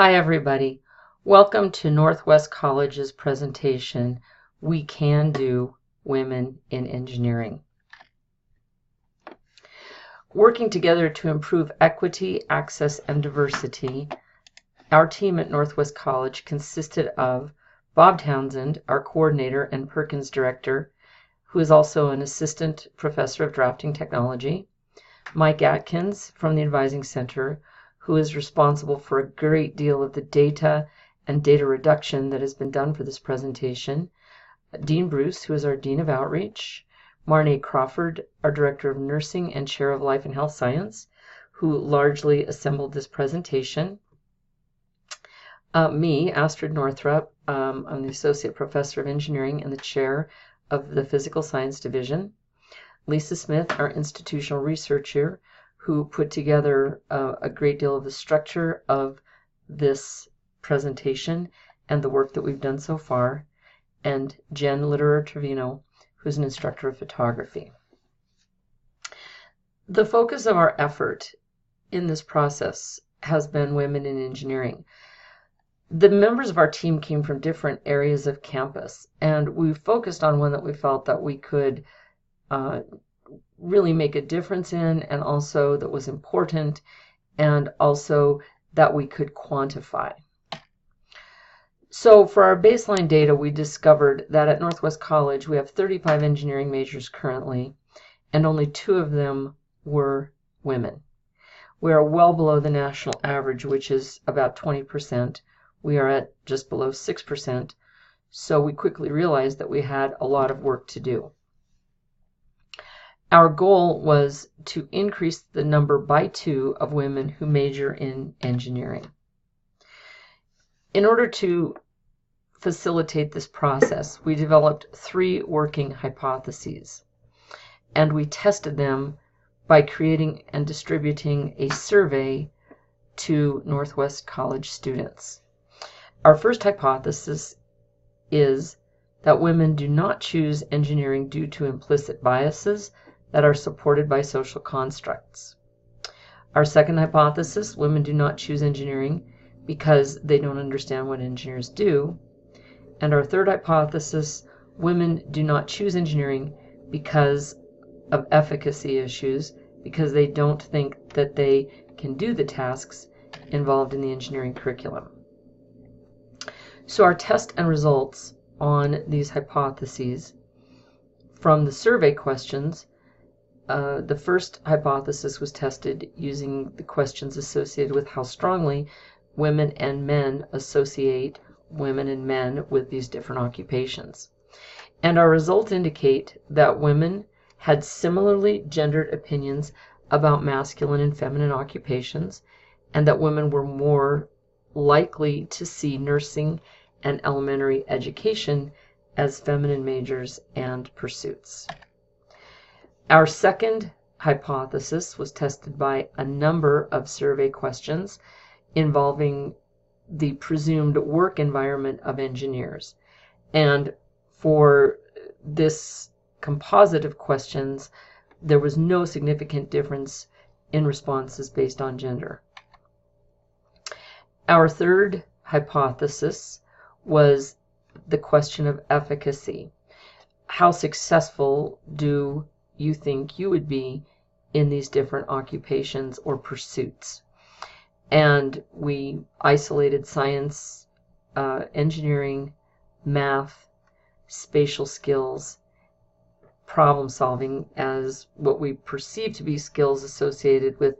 Hi everybody, welcome to Northwest College's presentation, We Can Do Women in Engineering. Working together to improve equity, access, and diversity, our team at Northwest College consisted of Bob Townsend, our coordinator and Perkins director, who is also an assistant professor of drafting technology, Mike Atkins from the Advising Center, who is responsible for a great deal of the data and data reduction that has been done for this presentation, Dean Bruce, who is our Dean of Outreach, Marnie Crawford, our Director of Nursing and Chair of Life and Health Science, who largely assembled this presentation, me, Astrid Northrup, I'm the Associate Professor of Engineering and the Chair of the Physical Science Division, Lisa Smith, our institutional researcher, who put together a great deal of the structure of this presentation and the work that we've done so far, and Jen Litterer-Trevino, who's an instructor of photography. The focus of our effort in this process has been women in engineering. The members of our team came from different areas of campus, and we focused on one that we felt that we could really make a difference in, and also that was important, and also that we could quantify. So for our baseline data, we discovered that at Northwest College we have 35 engineering majors currently, and only 2 of them were women. We are well below the national average, which is about 20%. We are at just below 6%, so we quickly realized that we had a lot of work to do. Our goal was to increase the number by 2 of women who major in engineering. In order to facilitate this process, we developed 3 working hypotheses, and we tested them by creating and distributing a survey to Northwest College students. Our first hypothesis is that women do not choose engineering due to implicit biases that are supported by social constructs. Our second hypothesis, women do not choose engineering because they don't understand what engineers do. And our third hypothesis, women do not choose engineering because of efficacy issues, because they don't think that they can do the tasks involved in the engineering curriculum. So our test and results on these hypotheses from the survey questions, the first hypothesis was tested using the questions associated with how strongly women and men associate women and men with these different occupations. And our results indicate that women had similarly gendered opinions about masculine and feminine occupations, and that women were more likely to see nursing and elementary education as feminine majors and pursuits. Our second hypothesis was tested by a number of survey questions involving the presumed work environment of engineers. And for this composite of questions, there was no significant difference in responses based on gender. Our third hypothesis was the question of efficacy. How successful do you think you would be in these different occupations or pursuits? And we isolated science, engineering, math, spatial skills, problem solving as what we perceive to be skills associated with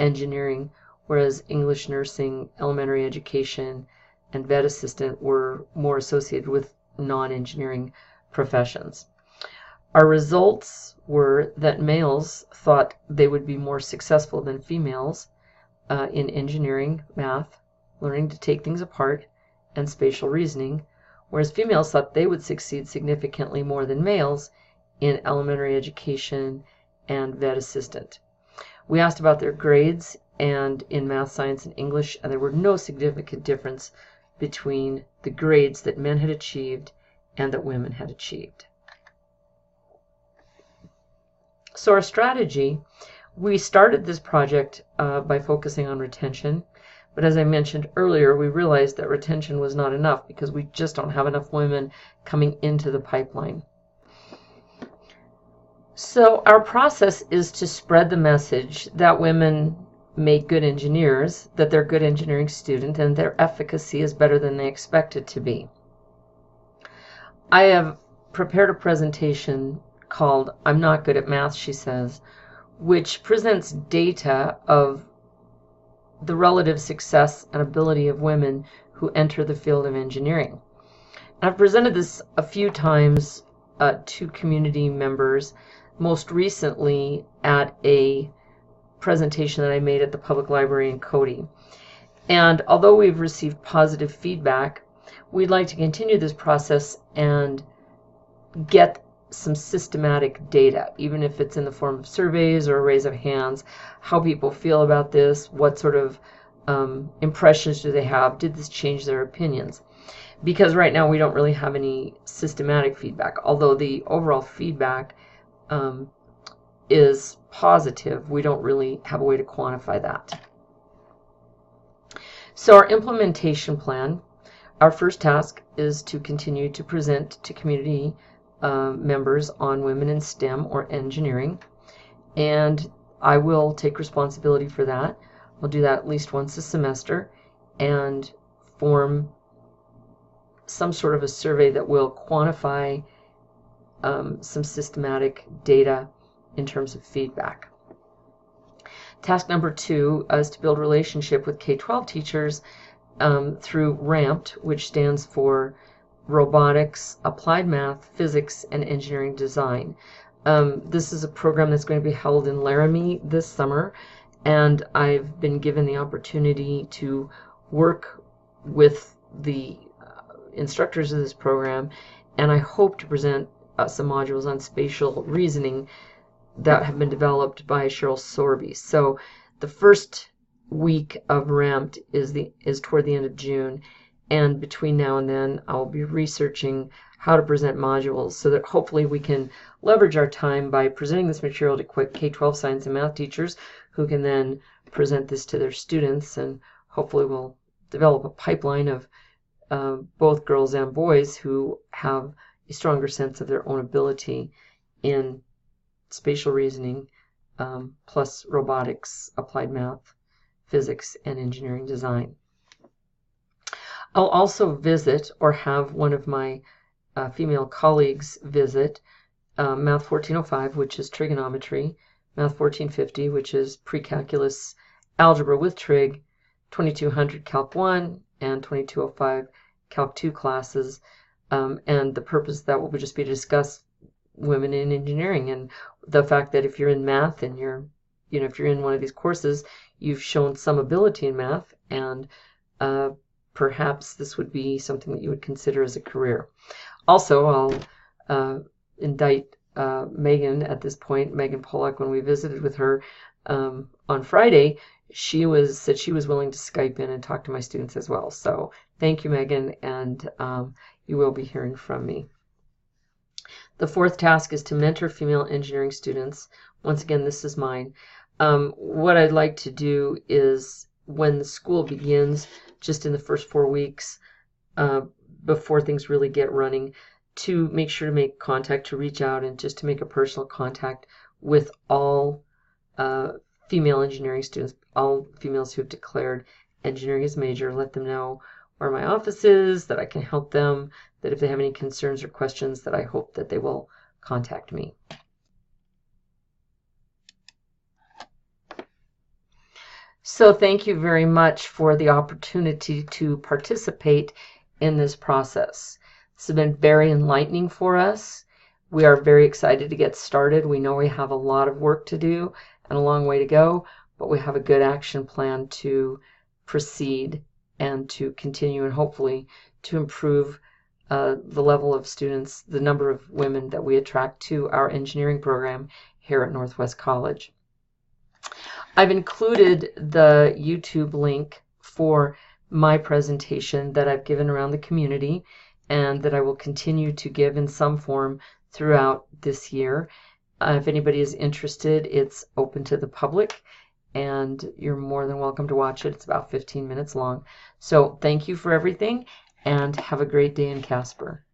engineering, whereas English, nursing, elementary education, and vet assistant were more associated with non-engineering professions. Our results were that males thought they would be more successful than females in engineering, math, learning to take things apart, and spatial reasoning, whereas females thought they would succeed significantly more than males in elementary education and vet assistant. We asked about their grades and in math, science, and English, and there were no significant difference between the grades that men had achieved and that women had achieved. So our strategy, we started this project by focusing on retention, But as I mentioned earlier, we realized that retention was not enough because we just don't have enough women coming into the pipeline. So our process is to spread the message that women make good engineers, that they're good engineering students, and their efficacy is better than they expect it to be. I have prepared a presentation called "I'm Not Good at Math," she says, which presents data of the relative success and ability of women who enter the field of engineering. I've presented this a few times to community members, most recently at a presentation that I made at the public library in Cody. And although we've received positive feedback, we'd like to continue this process and get some systematic data, even if it's in the form of surveys or a raise of hands, how people feel about this, what sort of impressions do they have, did this change their opinions? Because right now we don't really have any systematic feedback, although the overall feedback is positive. We don't really have a way to quantify that. So our implementation plan, our first task is to continue to present to community members on women in STEM or engineering, and I will take responsibility for that. We'll do that at least once a semester and form some sort of a survey that will quantify some systematic data in terms of feedback. Task number 2 is to build relationship with K-12 teachers through RAMPed, which stands for Robotics, Applied Math, Physics, and Engineering Design. This is a program that's going to be held in Laramie this summer, and I've been given the opportunity to work with the instructors of this program, and I hope to present some modules on spatial reasoning that have been developed by Cheryl Sorby. So the first week of RAMPed is toward the end of June, and between now and then I'll be researching how to present modules so that hopefully we can leverage our time by presenting this material to K-12 science and math teachers who can then present this to their students, and hopefully we'll develop a pipeline of both girls and boys who have a stronger sense of their own ability in spatial reasoning, plus robotics, applied math, physics, and engineering design. I'll also visit, or have one of my female colleagues visit, Math 1405, which is trigonometry, Math 1450, which is pre-calculus algebra with trig, 2200 Calc 1, and 2205 Calc 2 classes, and the purpose of that will just be to discuss women in engineering and the fact that if you're in math and if you're in one of these courses, you've shown some ability in math, and perhaps this would be something that you would consider as a career. Also, I'll indict Megan at this point, Megan Pollock, when we visited with her on Friday. She said she was willing to Skype in and talk to my students as well. So thank you, Megan, and you will be hearing from me. The fourth task is to mentor female engineering students. Once again, this is mine. What I'd like to do is, when the school begins, just in the first 4 weeks, before things really get running, to make sure to make contact, to reach out and just to make a personal contact with all female engineering students, all females who have declared engineering as major, let them know where my office is, that I can help them, that if they have any concerns or questions, that I hope that they will contact me. So thank you very much for the opportunity to participate in this process. This has been very enlightening for us. We are very excited to get started. We know we have a lot of work to do and a long way to go, but we have a good action plan to proceed and to continue, and hopefully to improve the level of students, the number of women that we attract to our engineering program here at Northwest College. I've included the YouTube link for my presentation that I've given around the community and that I will continue to give in some form throughout this year. If anybody is interested, it's open to the public, and you're more than welcome to watch it. It's about 15 minutes long. So thank you for everything, and have a great day in Casper.